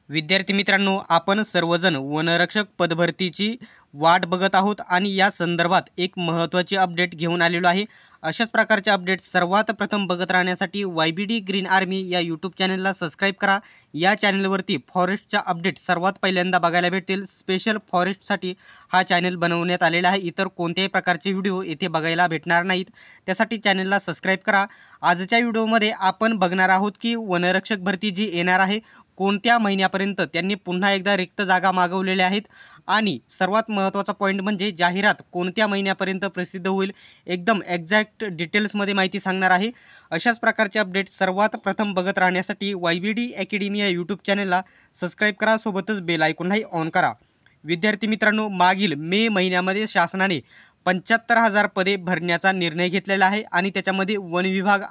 विद्यार्थी मित्रांनो, आपण सर्वजण वनरक्षक पदभरतीची वाट बघत आहोत आणि या संदर्भात एक महत्त्वाची अपडेट घेऊन आलेलो आहे। अशाच प्रकारचे अपडेट सर्वात प्रथम बघत राहण्यासाठी YBD ग्रीन आर्मी या यूट्यूब चॅनलला सबस्क्राइब करा। या चॅनलवरती फॉरेस्टच्या अपडेट सर्वात पहिल्यांदा बघायला भेटतील। स्पेशल फॉरेस्टसाठी हा चॅनल बनवण्यात आलेला आहे। इतर कोणत्याही प्रकारचे व्हिडिओ येथे बघायला भेटणार नाहीत, त्यासाठी चॅनलला सबस्क्राइब करा। आजच्या व्हिडिओमध्ये आपण बघणार आहोत की वनरक्षक भरती जी येणार आहे कोणत्या महिन्यापर्यंत त्यांनी पुन्हा एकदा रिक्त जागा मागवलेल्या आहेत आणि सर्वात महत्त्वाचा पॉईंट म्हणजे जाहिरात कोणत्या महिन्यापर्यंत प्रसिद्ध होईल, एकदम एक्झॅक्ट डिटेल्समध्ये माहिती सांगणार आहे। अशाच प्रकारचे अपडेट सर्वात प्रथम बघत राहण्यासाठी YBD अकॅडमी या यूट्यूब चॅनलला सबस्क्राइब करा, सोबतच बेल आयकॉनही ऑन करा। विद्यार्थी मित्रांनो, मागील मे महिन्यामध्ये शासनाने 75,000 पदे भरण्याचा निर्णय घेतलेला आहे आणि त्याच्यामध्ये वन विभाग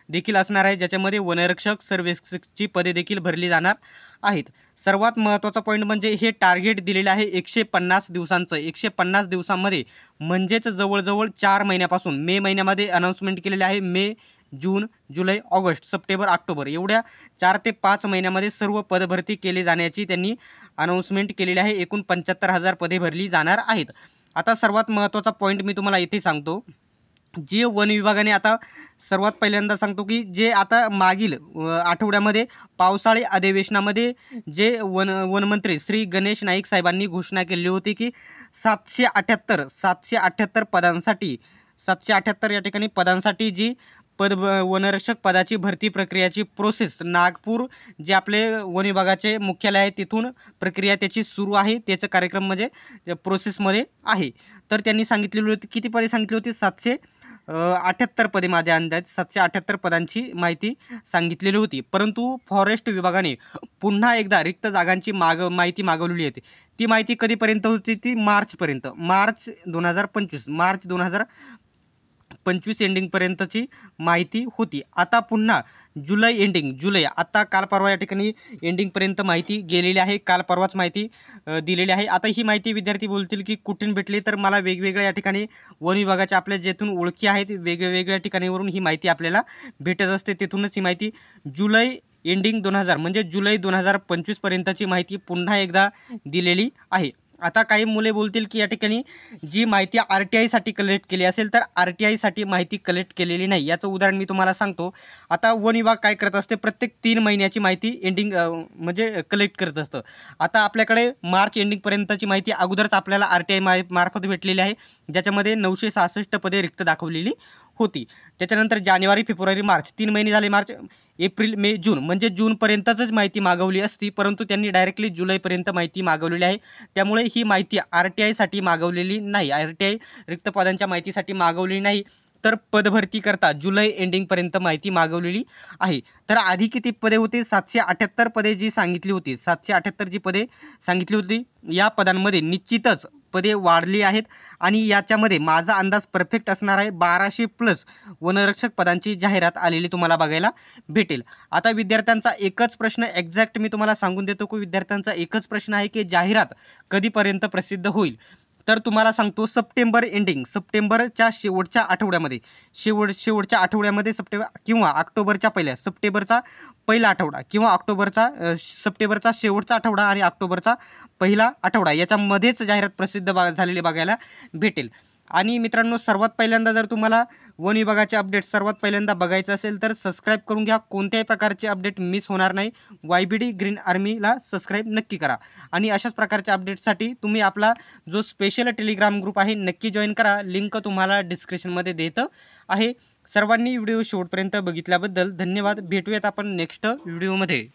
देखील असणार आहे, ज्याच्यामध्ये वनरक्षक सर्वेक्षकची पदे देखील भरली जाणार आहेत। सर्वात महत्त्वाचा पॉईंट म्हणजे हे टार्गेट दिलेले आहे 150 दिवसांचं। 150 दिवसांमध्ये म्हणजेच जवळजवळ 4 महिन्यापासून मे महिन्यामध्ये अनाउन्समेंट केलेले आहे। मे, जून, जुलै, ऑगस्ट, सप्टेंबर, ऑक्टोबर एवढ्या 4 ते 5 महिन्यामध्ये सर्व पदभरती केली जाण्याची त्यांनी अनाउन्समेंट केलेली आहे। एकूण 75,000 पदे भरली जाणार आहेत। आता सर्वात महत्त्वाचा पॉईंट मी तुम्हाला इथे सांगतो, जे वन विभागाने आता सर्वात पहिल्यांदा सांगतो की जे आता मागील आठवड्यामध्ये पावसाळी अधिवेशनामध्ये जे वनमंत्री श्री गणेश नाईक साहेबांनी घोषणा केली होती की 778 पदांसाठी 778 या ठिकाणी पदांसाठी जी वनरक्षक पदाची भरती प्रक्रियाची प्रोसेस नागपूर जे आपले वन विभागाचे मुख्यालय आहे तिथून प्रक्रिया त्याची सुरू आहे, त्याचा कार्यक्रम म्हणजे प्रोसेसमध्ये आहे। तर त्यांनी सांगितलेली होती, किती पदे सांगितली होती? 778 पदे, माझ्या अंदाज 778 पदांची माहिती सांगितलेली होती। परंतु फॉरेस्ट विभागाने पुन्हा एकदा रिक्त जागांची माहिती मागवलेली होती। ती माहिती कधीपर्यंत होती? ती मार्चपर्यंत, मार्च 2025 एंडिंगपर्यंतची माहिती होती। आता पुन्हा जुलै आता काल परवा या ठिकाणी एंडिंगपर्यंत माहिती गेलेली आहे, काल परवाच माहिती दिलेली आहे। आता ही माहिती विद्यार्थी बोलतील की कुठून भेटली, तर मला वेगवेगळ्या या ठिकाणी वन विभागाच्या आपल्या जेथून ओळखी आहेत वेगवेगळ्या ठिकाणीवरून ही माहिती आपल्याला भेटत असते, तिथूनच ही माहिती जुलै एंडिंग 2000 म्हणजे जुलै 2025 पर्यंतची माहिती पुन्हा एकदा दिलेली आहे। आता काही मुले बोलतील की या ठिकाणी जी माहिती RTI साठी कलेक्ट केली असेल, तर RTI साठी माहिती कलेक्ट केलेली नाही। याचं उदाहरण मी तुम्हाला सांगतो। आता वन विभाग काय करत असते, प्रत्येक 3 महिन्याची माहिती एंडिंग म्हणजे कलेक्ट करत असतं। आता आपल्याकडे मार्च एंडिंगपर्यंतची माहिती अगोदरच आपल्याला RTI मार्फत भेटलेली आहे, ज्याच्यामध्ये 966 पदे रिक्त दाखवलेली होती। त्याच्यानंतर जानेवारी, फेब्रुवारी, मार्च 3 महिने झाले, मार्च, एप्रिल, मे, जून म्हणजे जूनपर्यंतच माहिती मागवली असती, परंतु त्यांनी डायरेक्टली जुलैपर्यंत माहिती मागवलेली आहे। त्यामुळे ही माहिती RTI साठी मागवलेली नाही, RTI रिक्त पदांच्या माहितीसाठी मागवलेली नाही, तर पदभरती करता जुलै एंडिंगपर्यंत माहिती मागवलेली आहे। तर आधी किती पदे होती? 778 पदे जी सांगितली होती, 778 जी पदे सांगितली होती, या पदांमध्ये निश्चितच पदे वाढली आहेत आणि याच्यामध्ये माझा अंदाज परफेक्ट असणार आहे। 1200+ वनरक्षक पदांची जाहिरात आलेली तुम्हाला बघायला भेटेल। आता विद्यार्थ्यांचा एकच प्रश्न एक्झॅक्ट मी तुम्हाला सांगून देतो की विद्यार्थ्यांचा एकच प्रश्न आहे की जाहिरात कधीपर्यंत प्रसिद्ध होईल? तर तुम्हाला सांगतो, सप्टेंबर एंडिंग, सप्टेंबरच्या शेवटच्या आठवड्यामध्ये, शेवटच्या आठवड्यामध्ये सप्टेंबर किंवा ऑक्टोबरच्या सप्टेंबरचा पहिला आठवडा किंवा सप्टेंबरचा शेवटचा आठवडा आणि ऑक्टोबरचा पहिला आठवडा याच्यामध्येच जाहिरात प्रसिद्ध झालेली बघायला भेटेल। आणि मित्रांनो, सर्वात पहिल्यांदा जर तुम्हाला वन विभागाचे अपडेट सर्वात पहिल्यांदा बघायचं असेल तर सबस्क्राइब करून घ्या, कोणत्याही प्रकारचे अपडेट मिस होणार नाही। YBD ग्रीन आर्मीला सबस्क्राइब नक्की करा आणि अशाच प्रकारच्या अपडेटसाठी तुम्ही आपला जो स्पेशल टेलिग्राम ग्रुप आहे नक्की जॉईन करा, लिंक तुम्हाला डिस्क्रिप्शनमध्ये देत आहे। सर्वांनी व्हिडिओ शेवटपर्यंत बघितल्याबद्दल धन्यवाद। भेटूयात आपण नेक्स्ट व्हिडिओमध्ये।